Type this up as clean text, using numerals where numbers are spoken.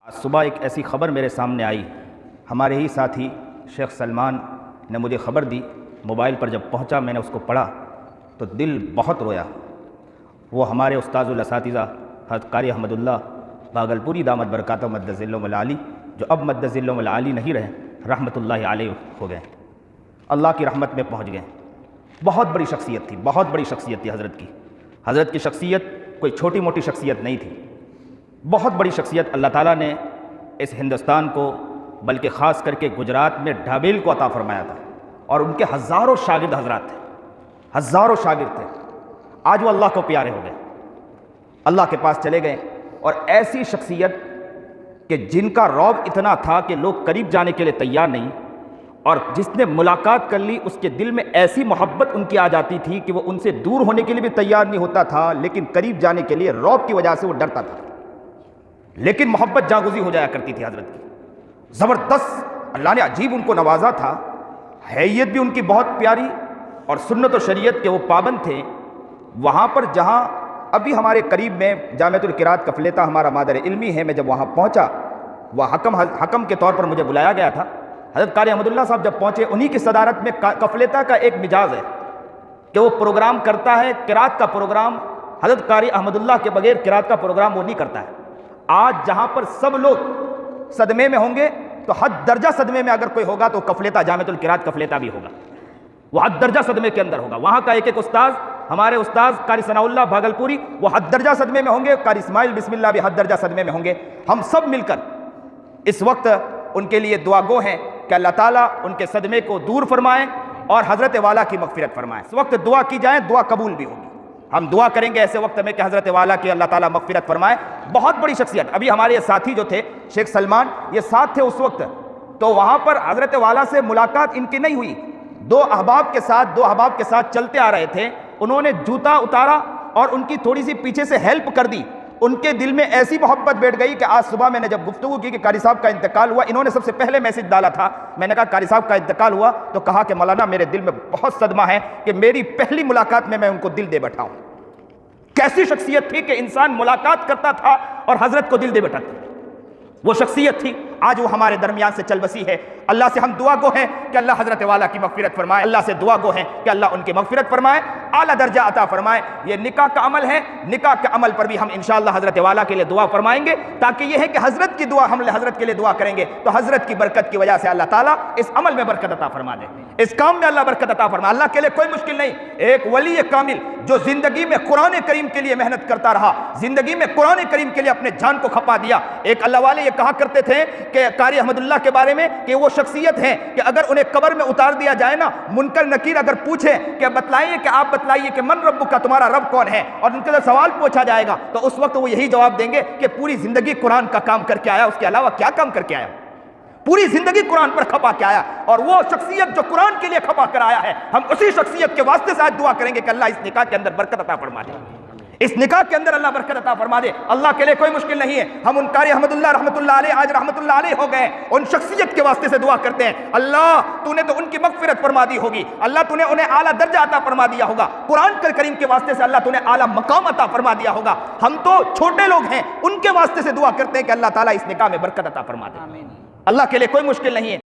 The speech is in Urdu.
آج صبح ایک ایسی خبر میرے سامنے آئی، ہمارے ہی ساتھی شیخ سلمان نے مجھے خبر دی۔ موبائل پر جب پہنچا میں نے اس کو پڑھا تو دل بہت رویا۔ وہ ہمارے استاذ الاساتذہ حضرت قاری احمد اللہ بھاگلپوری دامت برکاتہ مد ظلهم العالی، جو اب مد ظلهم العالی نہیں رہے، رحمۃ اللہ علیہ ہو گئے، اللہ کی رحمت میں پہنچ گئے۔ بہت بڑی شخصیت تھی، بہت بڑی شخصیت تھی حضرت کی شخصیت کوئی چھوٹی موٹی شخصیت نہیں تھی، بہت بڑی شخصیت اللہ تعالیٰ نے اس ہندوستان کو، بلکہ خاص کر کے گجرات میں ڈھابیل کو عطا فرمایا تھا، اور ان کے ہزاروں شاگرد حضرات تھے، ہزاروں شاگرد تھے۔ آج وہ اللہ کو پیارے ہو گئے، اللہ کے پاس چلے گئے، اور ایسی شخصیت کہ جن کا رعب اتنا تھا کہ لوگ قریب جانے کے لیے تیار نہیں، اور جس نے ملاقات کر لی اس کے دل میں ایسی محبت ان کی آ جاتی تھی کہ وہ ان سے دور ہونے کے لیے بھی تیار نہیں ہوتا تھا، لیکن قریب جانے کے لیے رعب کی وجہ سے وہ ڈرتا تھا، لیکن محبت جاگزی ہو جایا کرتی تھی حضرت کی۔ زبردست اللہ نے عجیب ان کو نوازا تھا، حیت بھی ان کی بہت پیاری، اور سنت و شریعت کے وہ پابند تھے۔ وہاں پر جہاں ابھی ہمارے قریب میں جامعۃ القراءۃ کفلیتا ہمارا مادر علمی ہے، میں جب وہاں پہنچا، وہ حکم کے طور پر مجھے بلایا گیا تھا۔ حضرت قاری احمد اللہ صاحب جب پہنچے، انہی کی صدارت میں کفلیتا کا ایک مجاز ہے کہ وہ پروگرام کرتا ہے، قراءت کا پروگرام حضرت قاری احمد اللہ کے بغیر قراءت کا پروگرام وہ نہیں کرتا ہے۔ آج جہاں پر سب لوگ صدمے میں ہوں گے، تو حد درجہ صدمے میں اگر کوئی ہوگا تو کفلیتا، جامعۃ القراءۃ کفلیتا بھی ہوگا، وہ حد درجہ صدمے کے اندر ہوگا۔ وہاں کا ایک ایک استاذ، ہمارے استاذ قاری ثناء اللہ بھاگلپوری، وہ حد درجہ صدمے میں ہوں گے، قاری اسماعیل بسم اللہ بھی حد درجہ صدمے میں ہوں گے۔ ہم سب مل کر اس وقت ان کے لیے دعا گو ہیں کہ اللہ تعالیٰ ان کے صدمے کو دور فرمائیں اور حضرت والا کی مغفرت فرمائیں۔ اس وقت دعا کی جائیں، دعا قبول بھی ہوگی۔ ہم دعا کریں گے ایسے وقت میں کہ حضرت والا کی اللہ تعالیٰ مغفرت فرمائے۔ بہت بڑی شخصیت، ابھی ہمارے ساتھی جو تھے شیخ سلمان، یہ ساتھ تھے اس وقت، تو وہاں پر حضرت والا سے ملاقات ان کی نہیں ہوئی۔ دو احباب کے ساتھ چلتے آ رہے تھے، انہوں نے جوتا اتارا اور ان کی تھوڑی سی پیچھے سے ہیلپ کر دی۔ ان کے دل میں ایسی محبت بیٹھ گئی کہ آج صبح میں نے جب گفتگو کی کہ قاری صاحب کا انتقال ہوا، انہوں نے سب سے پہلے میسج ڈالا تھا۔ میں نے کہا قاری صاحب کا انتقال ہوا تو کہا کہ مولانا میرے دل میں بہت صدمہ ہے کہ میری پہلی ملاقات میں ان کو دل دے بیٹھا ہوں۔ کیسی شخصیت تھی کہ انسان ملاقات کرتا تھا اور حضرت کو دل دے بیٹھا تھا، وہ شخصیت تھی۔ آج وہ ہمارے درمیان سے چل بسی ہے۔ اللہ سے ہم دعا گو ہیں کہ اللہ حضرت والا کی مغفرت فرمائے، اللہ سے دعا گو ہیں کہ اللہ ان کی مغفرت فرمائے، اعلیٰ درجہ عطا فرمائے۔ یہ نکاح کا عمل ہے، نکاح کے عمل پر بھی ہم انشاءاللہ حضرت والا کے لیے دعا فرمائیں گے، تاکہ یہ ہے کہ حضرت کی دعا، ہم حضرت کے لیے دعا کریں گے تو حضرت کی برکت کی وجہ سے اللہ تعالیٰ اس عمل میں برکت عطا فرما دے، اس کام میں اللہ برکت عطا فرما۔ اللہ کے لیے کوئی مشکل نہیں۔ ایک ولی کامل جو زندگی میں قرآن کریم کے لیے محنت کرتا رہا، زندگی میں قرآن کریم کے لیے اپنے جان کو کھپا دیا۔ ایک اللہ والے یہ کہا کرتے تھے کہ قاری احمد اللہ کے بارے میں کہ وہ شخصیت ہیں کہ اگر انہیں قبر میں اتار دیا جائے نا، منکر نکیر اگر پوچھے کہ بتلائیے کہ آپ بتلائیے کہ من رب کا، تمہارا رب کون ہے، اور ان کے لیے سوال پوچھا جائے گا تو اس وقت وہ یہی جواب دیں گے کہ پوری زندگی قرآن کا کام کر کے آیا، اس کے علاوہ کیا کام کر کے آیا، پوری زندگی قرآن پر کھپا کے آیا۔ اور وہ شخصیت جو قرآن کے لیے کھپا کر آیا ہے، ہم اسی شخصیت کے واسطے سے آج دعا کریں گے کہ اللہ اس نکاح کے اندر برکت عطا فرما دے، اس نکاح کے اندر اللہ برکت عطا فرما دے۔ اللہ کے لیے کوئی مشکل نہیں ہے۔ ہم ان قاری احمد اللہ رحمۃ اللہ علیہ، آج رحمۃ اللہ علیہ ہو گئے، ان شخصیت کے واسطے سے دعا کرتے ہیں، اللہ تو نے تو ان کی مغفرت فرما دی ہوگی، اللہ تو نے انہیں اعلیٰ درجہ عطا فرما دیا ہوگا، قرآن کریم کے واسطے سے اللہ تو نے اعلیٰ مقام عطا فرما دیا ہوگا۔ ہم تو چھوٹے لوگ ہیں، ان کے واسطے سے دعا کرتے ہیں کہ اللہ تعالیٰ اس نکاح میں برکت عطا فرما دے۔ اللہ کے لیے کوئی مشکل نہیں ہے۔